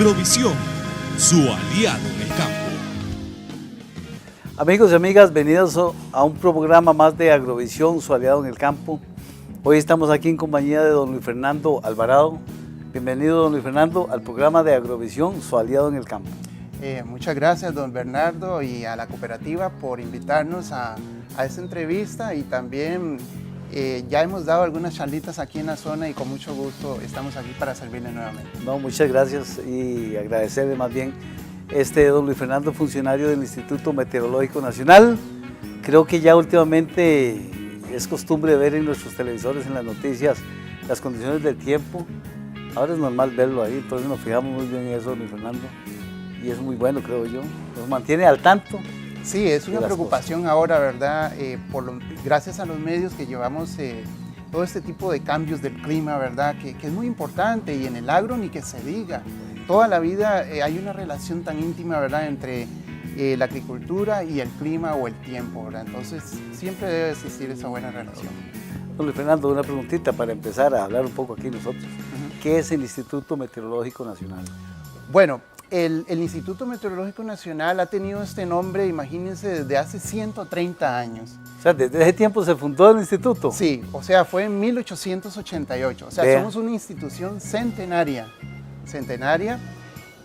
Agrovisión, su aliado en el campo. Amigos y amigas, bienvenidos a un programa más de Agrovisión, su aliado en el campo. Hoy estamos aquí en compañía de don Luis Fernando Alvarado. Bienvenido, don Luis Fernando, al programa de Agrovisión, su aliado en el campo. Muchas gracias, don Bernardo, y a la cooperativa por invitarnos a esta entrevista, y también ya hemos dado algunas charlitas aquí en la zona y con mucho gusto estamos aquí para servirle nuevamente. No, muchas gracias y agradecerle más bien. Don Luis Fernando, funcionario del Instituto Meteorológico Nacional. Creo que ya últimamente es costumbre ver en nuestros televisores, en las noticias, las condiciones del tiempo. Ahora es normal verlo ahí, entonces nos fijamos muy bien en eso, don Luis Fernando. Y es muy bueno, creo yo. Nos mantiene al tanto. Sí, es una preocupación ahora, ¿verdad? Gracias a los medios que llevamos todo este tipo de cambios del clima, ¿verdad? Que es muy importante, y en el agro ni que se diga. Toda la vida hay una relación tan íntima, ¿verdad? Entre la agricultura y el clima o el tiempo, ¿verdad? Entonces siempre debe existir esa buena relación. Don Luis Fernando, una preguntita para empezar a hablar un poco aquí nosotros. ¿Qué es el Instituto Meteorológico Nacional? Bueno, el Instituto Meteorológico Nacional ha tenido este nombre, imagínense, desde hace 130 años. O sea, ¿desde ese tiempo se fundó el instituto? Sí, o sea, fue en 1888. O sea, somos una institución centenaria,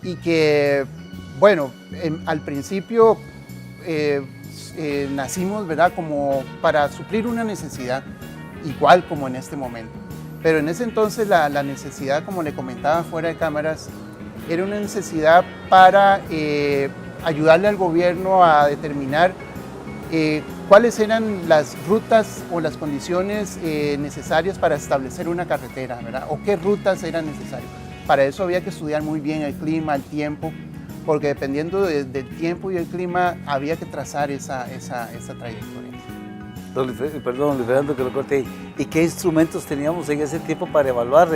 y que, bueno, al principio nacimos, ¿verdad?, como para suplir una necesidad, igual como en este momento. Pero en ese entonces la necesidad, como le comentaba fuera de cámaras, era una necesidad para ayudarle al gobierno a determinar cuáles eran las rutas o las condiciones necesarias para establecer una carretera, ¿verdad? O qué rutas eran necesarias. Para eso había que estudiar muy bien el clima, el tiempo, porque dependiendo del tiempo y el clima había que trazar esa trayectoria. Perdón, Luis Fernando, que lo corté. ¿Y qué instrumentos teníamos en ese tiempo para evaluar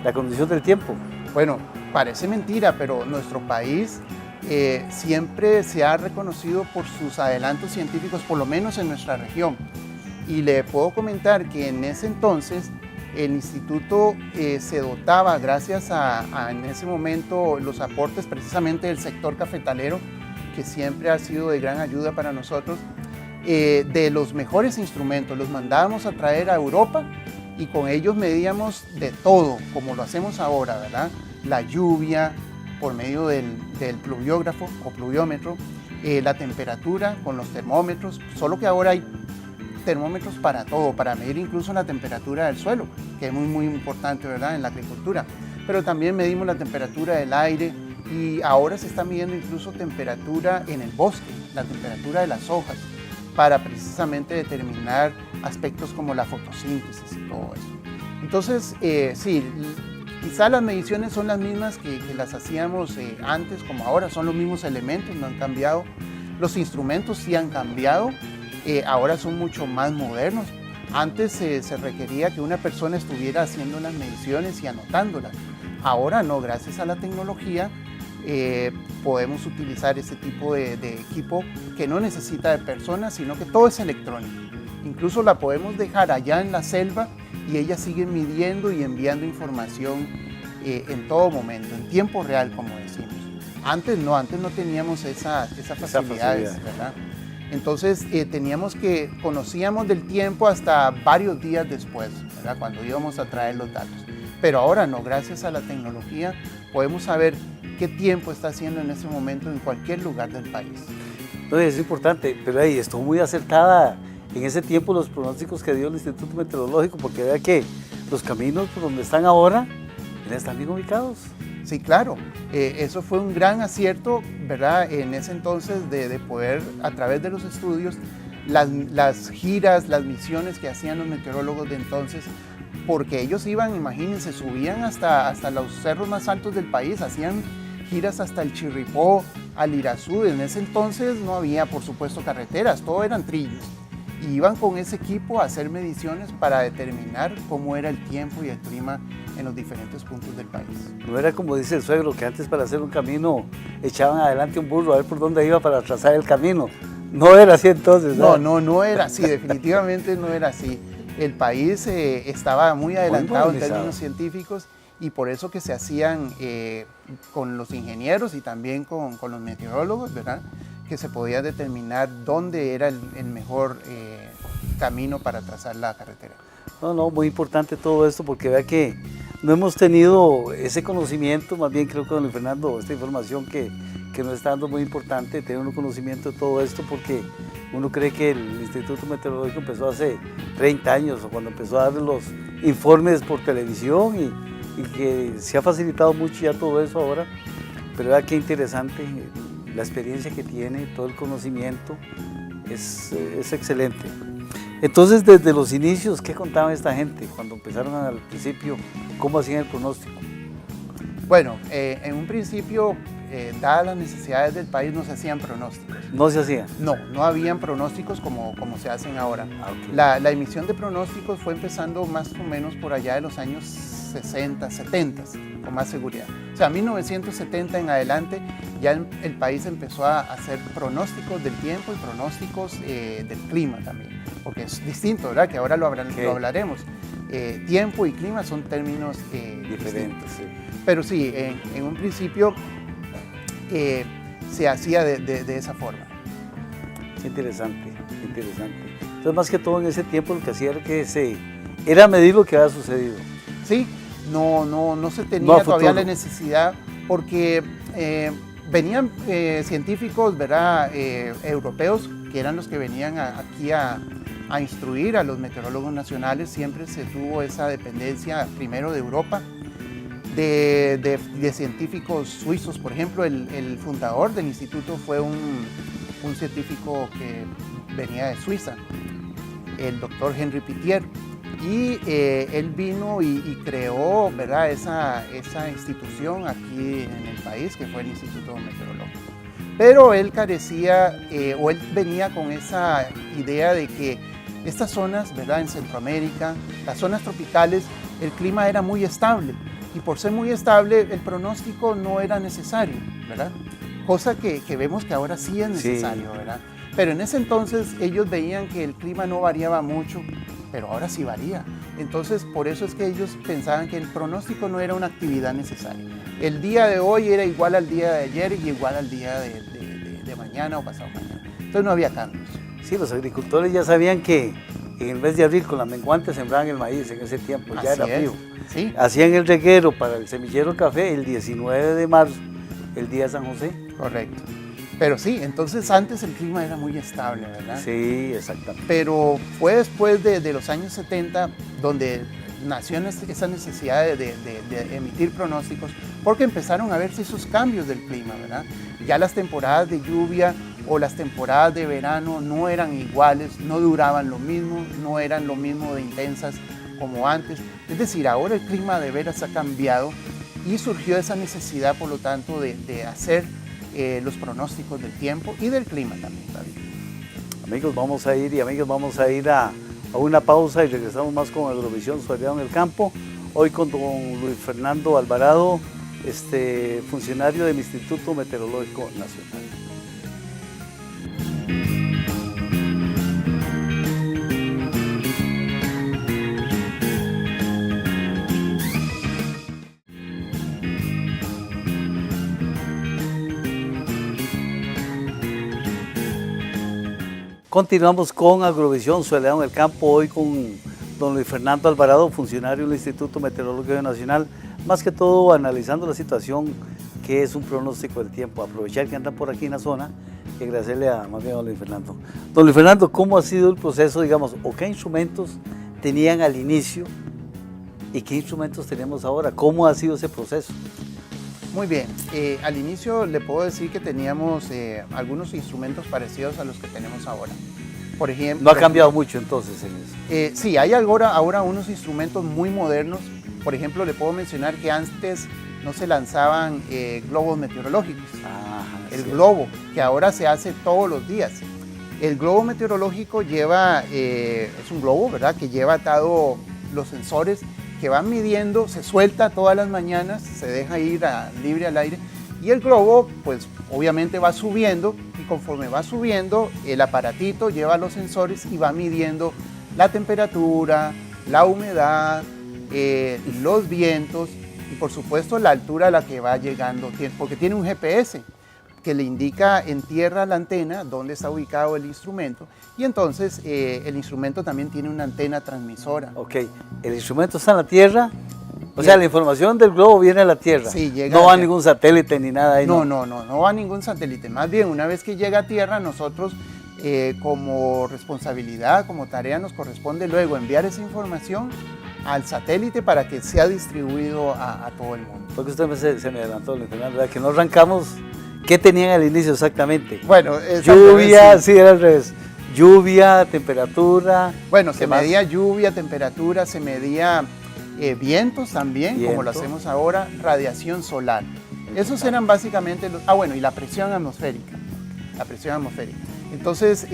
la condición del tiempo? Bueno, parece mentira, pero nuestro país siempre se ha reconocido por sus adelantos científicos, por lo menos en nuestra región. Y le puedo comentar que en ese entonces el instituto se dotaba, gracias a en ese momento los aportes precisamente del sector cafetalero, que siempre ha sido de gran ayuda para nosotros, de los mejores instrumentos. Los mandábamos a traer a Europa y con ellos medíamos de todo, como lo hacemos ahora, ¿verdad? La lluvia por medio del pluviógrafo o pluviómetro, la temperatura con los termómetros, solo que ahora hay termómetros para todo, para medir incluso la temperatura del suelo, que es muy importante, ¿verdad?, en la agricultura. Pero también medimos la temperatura del aire, y ahora se está midiendo incluso temperatura en el bosque, la temperatura de las hojas, para precisamente determinar aspectos como la fotosíntesis y todo eso. Entonces, sí, quizá las mediciones son las mismas que las hacíamos antes como ahora, son los mismos elementos, no han cambiado. Los instrumentos sí han cambiado, ahora son mucho más modernos. Antes se requería que una persona estuviera haciendo las mediciones y anotándolas. Ahora no, gracias a la tecnología podemos utilizar ese tipo de equipo que no necesita de personas, sino que todo es electrónico. Incluso la podemos dejar allá en la selva y ella sigue midiendo y enviando información en todo momento, en tiempo real, como decimos. Antes no teníamos esas facilidades, ¿verdad? Entonces conocíamos del tiempo hasta varios días después, ¿verdad?, cuando íbamos a traer los datos. Pero ahora no, gracias a la tecnología podemos saber qué tiempo está haciendo en ese momento en cualquier lugar del país. No, es importante, pero ahí estuvo muy acertada en ese tiempo los pronósticos que dio el Instituto Meteorológico, porque vea que los caminos por donde están ahora están bien ubicados. Sí, claro, eso fue un gran acierto, ¿verdad?, en ese entonces de poder, a través de los estudios, las giras, las misiones que hacían los meteorólogos de entonces, porque ellos iban, imagínense, subían hasta los cerros más altos del país, hacían giras hasta el Chirripó, al Irazú. En ese entonces no había, por supuesto, carreteras, todo eran trillos. Y iban con ese equipo a hacer mediciones para determinar cómo era el tiempo y el clima en los diferentes puntos del país. No era como dice el suegro, que antes para hacer un camino echaban adelante un burro a ver por dónde iba para trazar el camino. No era así entonces, ¿no? No era así, definitivamente no era así. El país estaba muy adelantado en términos científicos, y por eso que se hacían con los ingenieros y también con los meteorólogos, ¿verdad? Que se podía determinar dónde era el mejor camino para trazar la carretera. No, muy importante todo esto porque vea que no hemos tenido ese conocimiento, más bien creo que don Fernando, esta información que nos está dando muy importante, tener un conocimiento de todo esto porque uno cree que el Instituto Meteorológico empezó hace 30 años o cuando empezó a dar los informes por televisión y que se ha facilitado mucho ya todo eso ahora, pero vea qué interesante la experiencia que tiene, todo el conocimiento, es excelente. Entonces, desde los inicios, ¿qué contaban esta gente cuando empezaron al principio? ¿Cómo hacían el pronóstico? Bueno, en un principio, dadas las necesidades del país, no se hacían pronósticos. ¿No se hacían? No habían pronósticos como se hacen ahora. Okay. La emisión de pronósticos fue empezando más o menos por allá de los años 60, 70, con más seguridad. O sea, 1970 en adelante ya el país empezó a hacer pronósticos del tiempo y pronósticos del clima también, porque es distinto, ¿verdad? Que ahora lo hablaremos. Tiempo y clima son términos diferentes. Sí. Pero sí, en un principio se hacía de esa forma. Qué interesante, qué interesante. Entonces, más que todo en ese tiempo lo que hacía era medir lo que había sucedido. Sí, no se tenía todavía la necesidad porque venían científicos, ¿verdad? Europeos, que eran los que venían aquí a instruir a los meteorólogos nacionales. Siempre se tuvo esa dependencia primero de Europa, de científicos suizos. Por ejemplo, el fundador del instituto fue un científico que venía de Suiza, el doctor Henri Pittier. Y él vino y creó, ¿verdad? esa institución aquí en el país, que fue el Instituto Meteorológico. Pero él carecía, o él venía con esa idea de que estas zonas, ¿verdad? En Centroamérica, las zonas tropicales, el clima era muy estable. Y por ser muy estable, el pronóstico no era necesario, ¿verdad? Cosa que vemos que ahora sí es necesario, sí. ¿Verdad? Pero en ese entonces ellos veían que el clima no variaba mucho, pero ahora sí varía. Entonces, por eso es que ellos pensaban que el pronóstico no era una actividad necesaria. El día de hoy era igual al día de ayer y igual al día de mañana o pasado mañana. Entonces no había cambios. Sí, los agricultores ya sabían que en el mes de abril con la menguante sembraban el maíz en ese tiempo, ya era frío. Sí. Hacían el reguero para el semillero café el 19 de marzo, el día de San José. Correcto. Pero sí, entonces antes el clima era muy estable, ¿verdad? Sí, exactamente. Pero fue después de los años 70 donde nació esa necesidad de emitir pronósticos, porque empezaron a verse esos cambios del clima, ¿verdad? Ya las temporadas de lluvia o las temporadas de verano no eran iguales, no duraban lo mismo, no eran lo mismo de intensas como antes. Es decir, ahora el clima de veras ha cambiado y surgió esa necesidad, por lo tanto, de hacer los pronósticos del tiempo y del clima también, David. Amigos, vamos a ir a una pausa y regresamos más con Agrovisión Soleado en el Campo. Hoy con don Luis Fernando Alvarado, funcionario del Instituto Meteorológico Nacional. Continuamos con Agrovisión Soleado en el Campo, hoy con don Luis Fernando Alvarado, funcionario del Instituto Meteorológico Nacional, más que todo analizando la situación que es un pronóstico del tiempo. Aprovechar que andan por aquí en la zona y agradecerle más bien a don Luis Fernando. Don Luis Fernando, ¿cómo ha sido el proceso, digamos, o qué instrumentos tenían al inicio y qué instrumentos tenemos ahora? ¿Cómo ha sido ese proceso? Muy bien, al inicio le puedo decir que teníamos algunos instrumentos parecidos a los que tenemos ahora. Por ejemplo, ¿No ha cambiado mucho entonces en eso? Sí, hay ahora unos instrumentos muy modernos. Por ejemplo, le puedo mencionar que antes no se lanzaban globos meteorológicos. El globo, que ahora se hace todos los días. El globo meteorológico es un globo, ¿verdad?, que lleva atado los sensores que van midiendo, se suelta todas las mañanas, se deja ir libre al aire y el globo pues obviamente va subiendo y conforme va subiendo el aparatito lleva los sensores y va midiendo la temperatura, la humedad, los vientos y por supuesto la altura a la que va llegando, porque tiene un GPS que le indica en tierra la antena dónde está ubicado el instrumento, y entonces el instrumento también tiene una antena transmisora. Ok, el instrumento está en la tierra, o sea, la información del globo viene a la tierra, sí, llega no va a ningún satélite ni nada ahí. No va a ningún satélite, más bien una vez que llega a tierra nosotros como responsabilidad, como tarea nos corresponde luego enviar esa información al satélite para que sea distribuido a todo el mundo. Porque usted se me adelantó, ¿verdad? Que no arrancamos. ¿Qué tenían al inicio exactamente? Bueno, lluvia, sí, era al revés. Lluvia, temperatura. Bueno, se medía lluvia, temperatura, se medía vientos también, como lo hacemos ahora, radiación solar. Esos eran básicamente los... bueno, y la presión atmosférica. La presión atmosférica. Entonces,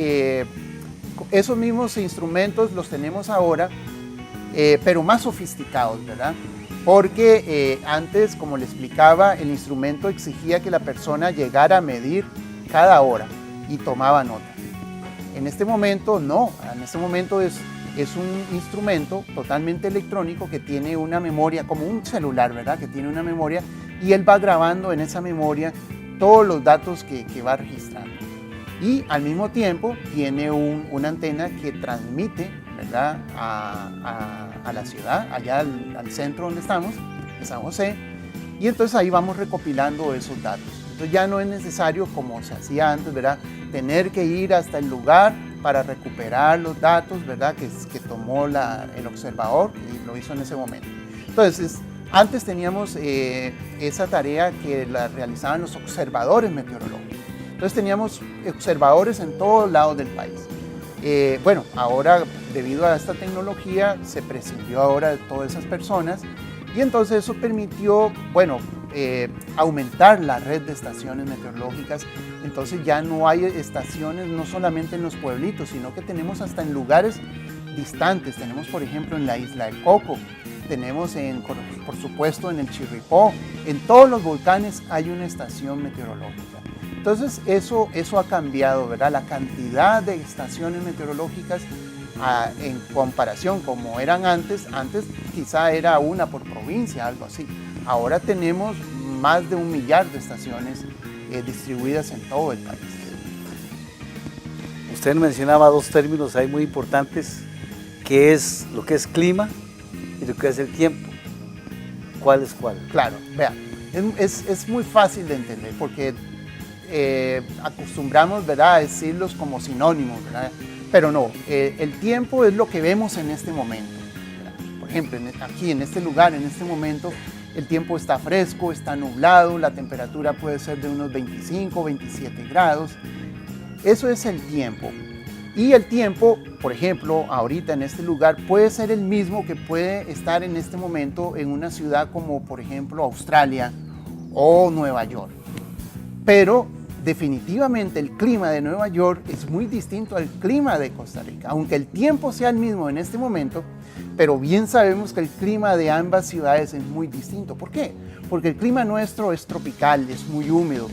esos mismos instrumentos los tenemos ahora, pero más sofisticados, ¿verdad? Porque antes, como le explicaba, el instrumento exigía que la persona llegara a medir cada hora y tomaba nota. En este momento no, en este momento es un instrumento totalmente electrónico que tiene una memoria, como un celular, ¿verdad? Que tiene una memoria y él va grabando en esa memoria todos los datos que va registrando. Y al mismo tiempo tiene una antena que transmite, ¿verdad? a la ciudad, allá al centro donde estamos, en San José, y entonces ahí vamos recopilando esos datos. Entonces ya no es necesario, como se hacía antes, ¿verdad? Tener que ir hasta el lugar para recuperar los datos, ¿verdad? Que tomó el observador y lo hizo en ese momento. Entonces, antes teníamos esa tarea que la realizaban los observadores meteorológicos. Entonces teníamos observadores en todos lados del país. Bueno, ahora debido a esta tecnología se prescindió ahora de todas esas personas y entonces eso permitió, bueno, aumentar la red de estaciones meteorológicas. Entonces ya no hay estaciones no solamente en los pueblitos, sino que tenemos hasta en lugares distantes. Tenemos, por ejemplo, en la isla de Coco, tenemos por supuesto en el Chirripó, en todos los volcanes hay una estación meteorológica. Entonces eso ha cambiado, ¿verdad? La cantidad de estaciones meteorológicas en comparación como eran antes quizá era una por provincia, algo así. Ahora tenemos más de 1 millar de estaciones distribuidas en todo el país. Usted mencionaba 2 términos ahí muy importantes, que es lo que es clima y lo que es el tiempo. ¿Cuál es cuál? Claro, vean, es muy fácil de entender porque acostumbramos, ¿verdad?, a decirlos como sinónimos, ¿verdad? Pero no, el tiempo es lo que vemos en este momento, ¿verdad? Por ejemplo, aquí en este lugar, en este momento, el tiempo está fresco, está nublado, la temperatura puede ser de unos 25, 27 grados. Eso es el tiempo. Y el tiempo, por ejemplo, ahorita en este lugar, puede ser el mismo que puede estar en este momento en una ciudad como, por ejemplo, Australia o Nueva York. Pero definitivamente el clima de Nueva York es muy distinto al clima de Costa Rica, aunque el tiempo sea el mismo en este momento, pero bien sabemos que el clima de ambas ciudades es muy distinto. ¿Por qué? Porque el clima nuestro es tropical, es muy húmedo.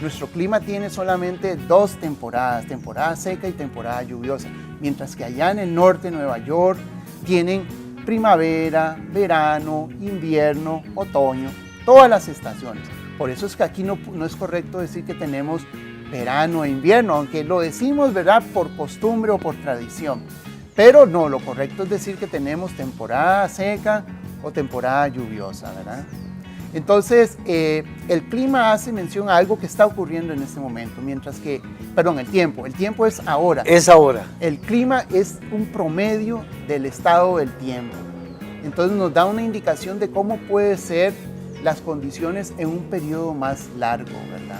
Nuestro clima tiene solamente 2 temporadas, temporada seca y temporada lluviosa, mientras que allá en el norte de Nueva York tienen primavera, verano, invierno, otoño, todas las estaciones. Por eso es que aquí no es correcto decir que tenemos verano e invierno, aunque lo decimos, ¿verdad?, por costumbre o por tradición. Pero no, lo correcto es decir que tenemos temporada seca o temporada lluviosa, ¿verdad? Entonces, el clima hace mención a algo que está ocurriendo en este momento, mientras que, perdón, el tiempo es ahora. Es ahora. El clima es un promedio del estado del tiempo. Entonces nos da una indicación de cómo puede ser las condiciones en un periodo más largo, ¿verdad?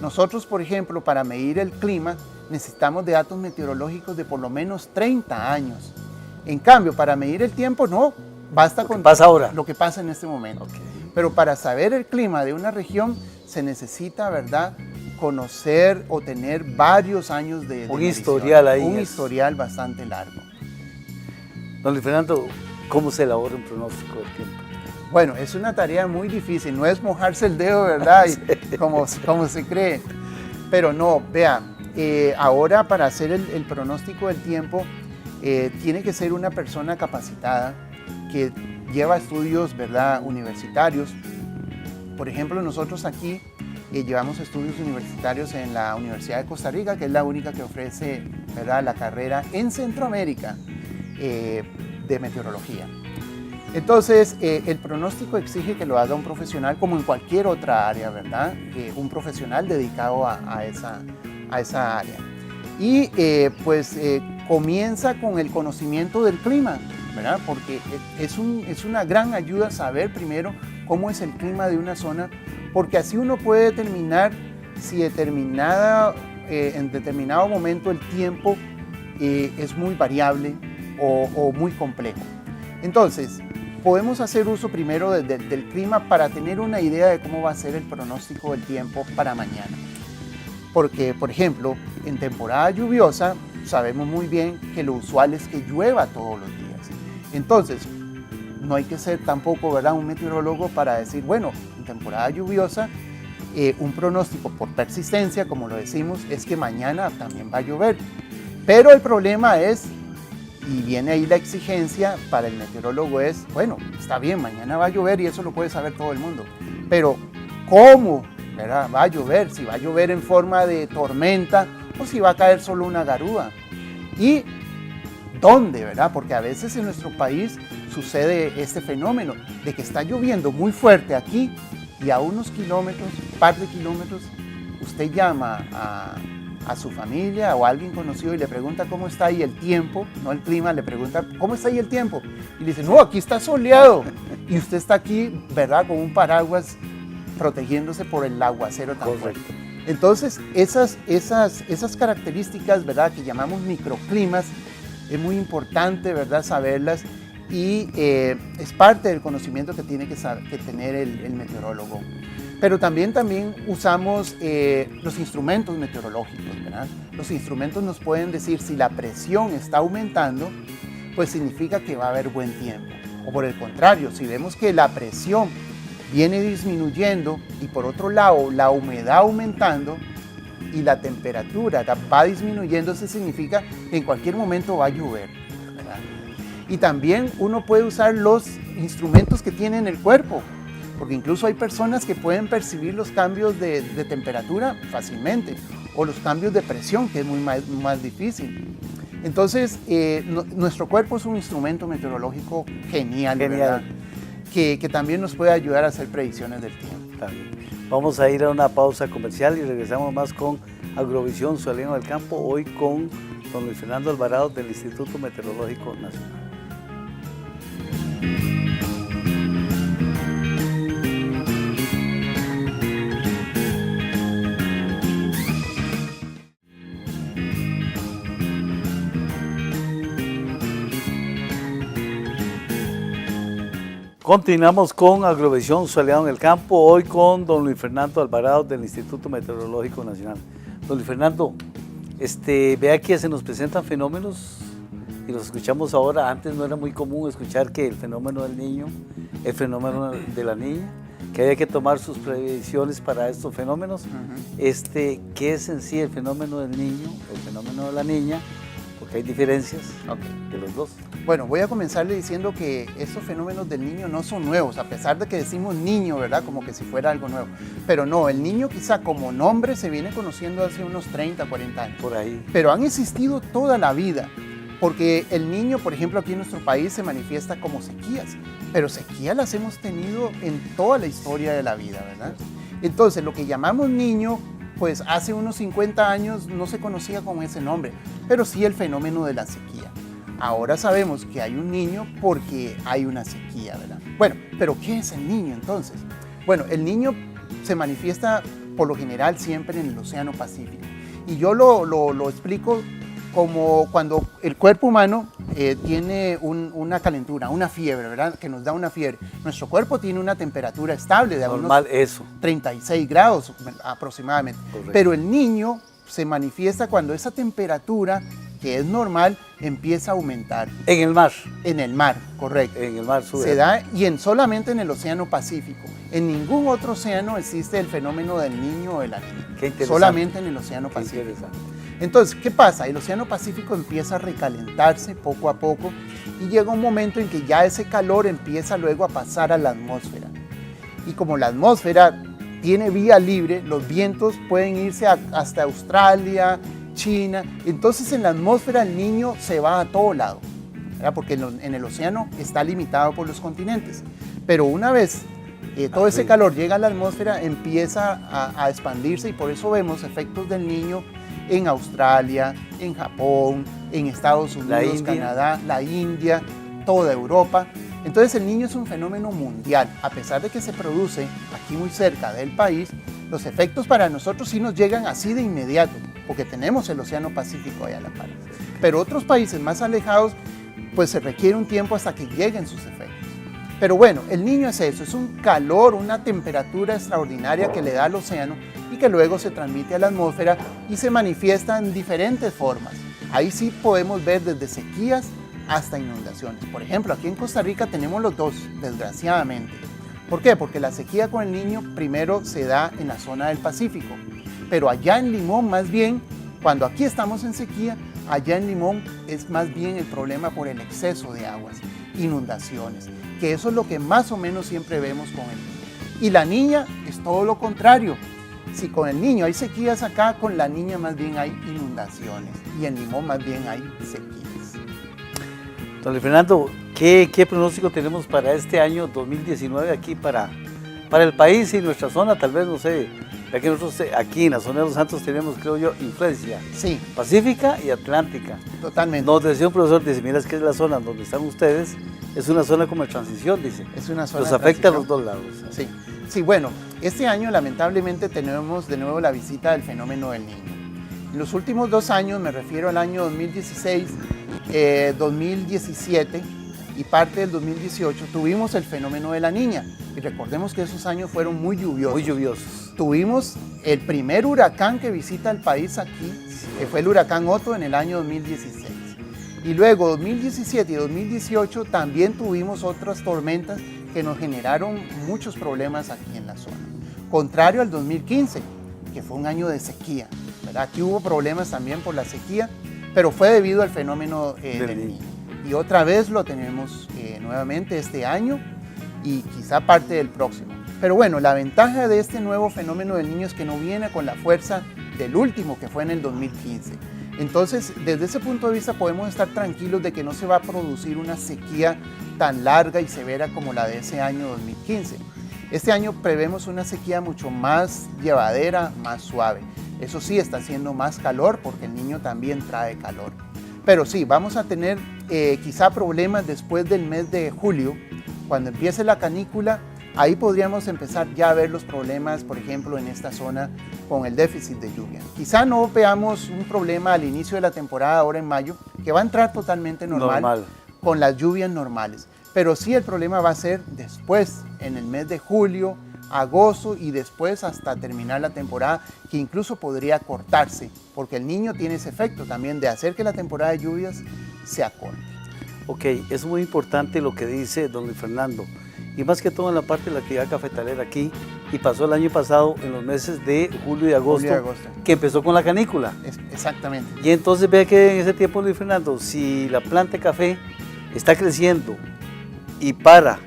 Nosotros, por ejemplo, para medir el clima necesitamos de datos meteorológicos de por lo menos 30 años. En cambio, para medir el tiempo no, basta con lo que pasa en este momento. Okay. Pero para saber el clima de una región se necesita, ¿verdad?, conocer o tener varios años de un historial ahí. Un historial bastante largo. Don Luis Fernando, ¿cómo se elabora un pronóstico del tiempo? Bueno, es una tarea muy difícil, no es mojarse el dedo, ¿verdad? Sí. como se cree. Pero no, vean, ahora para hacer el pronóstico del tiempo tiene que ser una persona capacitada que lleva estudios, ¿verdad?, universitarios. Por ejemplo, nosotros aquí llevamos estudios universitarios en la Universidad de Costa Rica, que es la única que ofrece, ¿verdad?, la carrera en Centroamérica de meteorología. Entonces, el pronóstico exige que lo haga un profesional como en cualquier otra área, ¿verdad? Un profesional dedicado a esa área. Y comienza con el conocimiento del clima, ¿verdad? Porque es una gran ayuda saber primero cómo es el clima de una zona, porque así uno puede determinar si en determinado momento el tiempo es muy variable o muy complejo. Entonces, podemos hacer uso primero del clima para tener una idea de cómo va a ser el pronóstico del tiempo para mañana. Porque, por ejemplo, en temporada lluviosa sabemos muy bien que lo usual es que llueva todos los días. Entonces, no hay que ser tampoco, ¿verdad?, un meteorólogo para decir, bueno, en temporada lluviosa, un pronóstico por persistencia, como lo decimos, es que mañana también va a llover. Pero el problema es, y viene ahí la exigencia para el meteorólogo es, bueno, está bien, mañana va a llover y eso lo puede saber todo el mundo, pero ¿cómo, verdad, va a llover? Si va a llover en forma de tormenta o si va a caer solo una garúa. ¿Y dónde, verdad? Porque a veces en nuestro país sucede este fenómeno de que está lloviendo muy fuerte aquí y a unos kilómetros, par de kilómetros, usted llama a su familia o a alguien conocido y le pregunta cómo está ahí el tiempo, no el clima, le pregunta cómo está ahí el tiempo y le dice, no, aquí está soleado y usted está aquí, ¿verdad?, con un paraguas protegiéndose por el aguacero tan fuerte. Entonces, esas características, ¿verdad?, que llamamos microclimas, es muy importante, ¿verdad?, saberlas y es parte del conocimiento que tiene que tener el meteorólogo. Pero también usamos los instrumentos meteorológicos, ¿verdad? Los instrumentos nos pueden decir si la presión está aumentando, pues significa que va a haber buen tiempo. O por el contrario, si vemos que la presión viene disminuyendo y por otro lado la humedad aumentando y la temperatura va disminuyendo, eso significa que en cualquier momento va a llover, ¿verdad? Y también uno puede usar los instrumentos que tiene en el cuerpo, porque incluso hay personas que pueden percibir los cambios de temperatura fácilmente o los cambios de presión, que es muy más difícil. Entonces, nuestro cuerpo es un instrumento meteorológico genial. ¿Verdad? Que también nos puede ayudar a hacer predicciones del tiempo. También. Vamos a ir a una pausa comercial y regresamos más con Agrovisión Zualiano del Campo, hoy con don Luis Fernando Alvarado del Instituto Meteorológico Nacional. Continuamos con Agrovisión Zualiano en el Campo, hoy con don Luis Fernando Alvarado del Instituto Meteorológico Nacional. Don Luis Fernando, vea que se nos presentan fenómenos y los escuchamos ahora. Antes no era muy común escuchar que el fenómeno del niño, el fenómeno de la niña, que había que tomar sus previsiones para estos fenómenos. ¿Qué es en sí el fenómeno del niño, el fenómeno de la niña? Porque hay diferencias de los dos. Bueno, voy a comenzarle diciendo que estos fenómenos del niño no son nuevos, a pesar de que decimos niño, ¿verdad?, como que si fuera algo nuevo. Pero no, el niño quizá como nombre se viene conociendo hace unos 30, 40 años. Por ahí. Pero han existido toda la vida, porque el niño, por ejemplo, aquí en nuestro país se manifiesta como sequías, pero sequías las hemos tenido en toda la historia de la vida, ¿verdad? Entonces, lo que llamamos niño, pues hace unos 50 años no se conocía con ese nombre, pero sí el fenómeno de la sequía. Ahora sabemos que hay un niño porque hay una sequía, ¿verdad? Bueno, pero ¿qué es el niño entonces? Bueno, el niño se manifiesta por lo general siempre en el Océano Pacífico. Y yo lo explico como cuando el cuerpo humano tiene una calentura, una fiebre, ¿verdad?, que nos da una fiebre. Nuestro cuerpo tiene una temperatura estable de normal, unos 36 grados aproximadamente. Correcto. Pero el niño se manifiesta cuando esa temperatura, que es normal, empieza a aumentar. ¿En el mar? En el mar, correcto. En el mar sube. Se da solamente en el Océano Pacífico. En ningún otro océano existe el fenómeno del niño o de la niña. Qué interesante. Solamente en el Océano Pacífico. Entonces, ¿qué pasa? El Océano Pacífico empieza a recalentarse poco a poco y llega un momento en que ya ese calor empieza luego a pasar a la atmósfera. Y como la atmósfera tiene vía libre, los vientos pueden irse hasta Australia, China, entonces en la atmósfera el niño se va a todo lado, ¿verdad? Porque en el océano está limitado por los continentes. Pero una vez todo ese calor llega a la atmósfera, empieza a expandirse y por eso vemos efectos del niño en Australia, en Japón, en Estados Unidos, Canadá, la India, toda Europa. Entonces el niño es un fenómeno mundial. A pesar de que se produce aquí muy cerca del país, los efectos para nosotros sí nos llegan así de inmediato, porque tenemos el Océano Pacífico allá a la par. Pero otros países más alejados, pues se requiere un tiempo hasta que lleguen sus efectos. Pero bueno, el niño es eso, es un calor, una temperatura extraordinaria que le da al océano y que luego se transmite a la atmósfera y se manifiesta en diferentes formas. Ahí sí podemos ver desde sequías hasta inundaciones. Por ejemplo, aquí en Costa Rica tenemos los dos, desgraciadamente. ¿Por qué? Porque la sequía con el niño primero se da en la zona del Pacífico, pero allá en Limón más bien, cuando aquí estamos en sequía, allá en Limón es más bien el problema por el exceso de aguas, inundaciones, que eso es lo que más o menos siempre vemos con el niño. Y la niña es todo lo contrario. Si con el niño hay sequías acá, con la niña más bien hay inundaciones y en Limón más bien hay sequías. Don Luis Fernando, ¿qué pronóstico tenemos para este año 2019 aquí para el país y nuestra zona? Tal vez, no sé, ya que nosotros aquí en la zona de Los Santos tenemos, creo yo, influencia pacífica y atlántica. Totalmente. Nos decía un profesor, dice, mira, es que es la zona donde están ustedes, es una zona como de transición, dice. Es una zona los afecta a los dos lados. Sí, sí, bueno, este año lamentablemente tenemos de nuevo la visita del fenómeno del niño. En los últimos 2 años, me refiero al año 2016, 2017 y parte del 2018, tuvimos el fenómeno de la niña. Y recordemos que esos años fueron muy lluviosos. Muy lluviosos. Tuvimos el primer huracán que visita el país aquí, que fue el huracán Otto en el año 2016. Y luego 2017 y 2018 también tuvimos otras tormentas que nos generaron muchos problemas aquí en la zona. Contrario al 2015, que fue un año de sequía, ¿verdad? Aquí hubo problemas también por la sequía, pero fue debido al fenómeno del niño. Y otra vez lo tenemos nuevamente este año y quizá parte del próximo. Pero bueno, la ventaja de este nuevo fenómeno del niño es que no viene con la fuerza del último, que fue en el 2015. Entonces, desde ese punto de vista podemos estar tranquilos de que no se va a producir una sequía tan larga y severa como la de ese año 2015. Este año prevemos una sequía mucho más llevadera, más suave. Eso sí, está haciendo más calor porque el niño también trae calor. Pero sí, vamos a tener quizá problemas después del mes de julio, cuando empiece la canícula. Ahí podríamos empezar ya a ver los problemas, por ejemplo, en esta zona con el déficit de lluvia. Quizá no veamos un problema al inicio de la temporada, ahora en mayo, que va a entrar totalmente normal. Con las lluvias normales. Pero sí el problema va a ser después, en el mes de julio, agosto y después hasta terminar la temporada, que incluso podría cortarse, porque el niño tiene ese efecto también de hacer que la temporada de lluvias se acorte. Ok, es muy importante lo que dice don Luis Fernando, y más que todo en la parte de la actividad cafetalera aquí, y pasó el año pasado en los meses de julio y agosto, que empezó con la canícula. Exactamente. Y entonces vea que en ese tiempo, Luis Fernando, si la planta de café está creciendo y para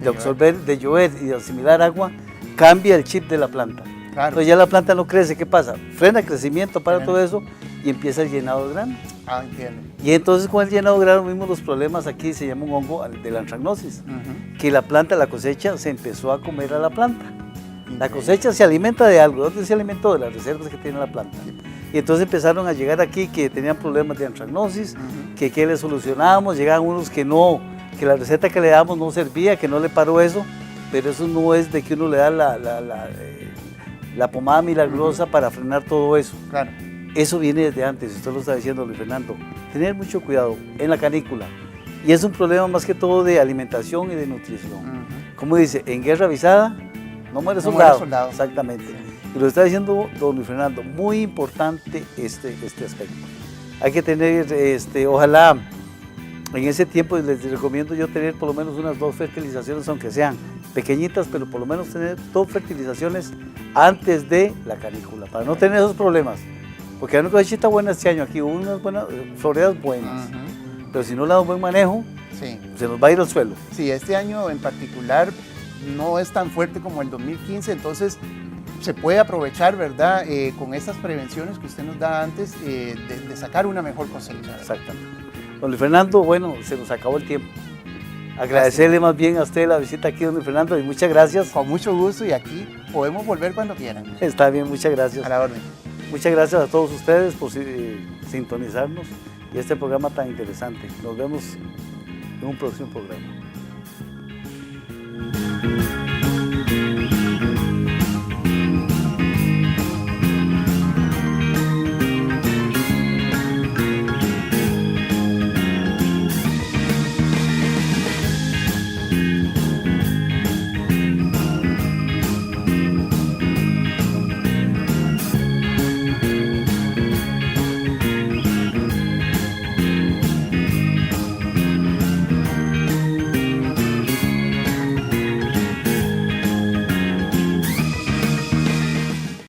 de absorber, de llover y de asimilar agua, cambia el chip de la planta. Claro. Entonces ya la planta no crece, ¿qué pasa? Frena el crecimiento para todo eso y empieza el llenado de grano. Ah, entiendo. Y entonces con el llenado de grano vimos los problemas aquí, se llama un hongo de la anthragnosis, que la planta, la cosecha, se empezó a comer a la planta. La cosecha se alimenta de algo, ¿dónde se alimentó? De las reservas que tiene la planta. Y entonces empezaron a llegar aquí que tenían problemas de anthragnosis, que le solucionábamos, llegaban unos que no, que la receta que le damos no servía, que no le paró eso, pero eso no es de que uno le da la pomada milagrosa para frenar todo eso. Claro. Eso viene desde antes, usted lo está diciendo, Luis Fernando. Tener mucho cuidado en la canícula. Y es un problema más que todo de alimentación y de nutrición. Como dice, en guerra avisada no muere soldado. No muere soldado. Exactamente. Y lo está diciendo don Luis Fernando, muy importante este aspecto. Hay que tener, ojalá, en ese tiempo les recomiendo yo tener por lo menos unas 2 fertilizaciones, aunque sean pequeñitas, pero por lo menos tener 2 fertilizaciones antes de la canícula, para no tener esos problemas. Porque hay una cosechita buena este año aquí, hubo unas buenas floreadas buenas. pero si no le da un buen manejo, Sí. se nos va a ir al suelo. Sí, este año en particular no es tan fuerte como el 2015, entonces se puede aprovechar, ¿verdad? Con estas prevenciones que usted nos da antes, de sacar una mejor cosecha. Exactamente. Don Luis Fernando, bueno, se nos acabó el tiempo. Agradecerle más bien a usted la visita aquí, don Luis Fernando, y muchas gracias. Con mucho gusto, y aquí podemos volver cuando quieran. Está bien, muchas gracias. A la orden. Muchas gracias a todos ustedes por sintonizarnos y este programa tan interesante. Nos vemos en un próximo programa.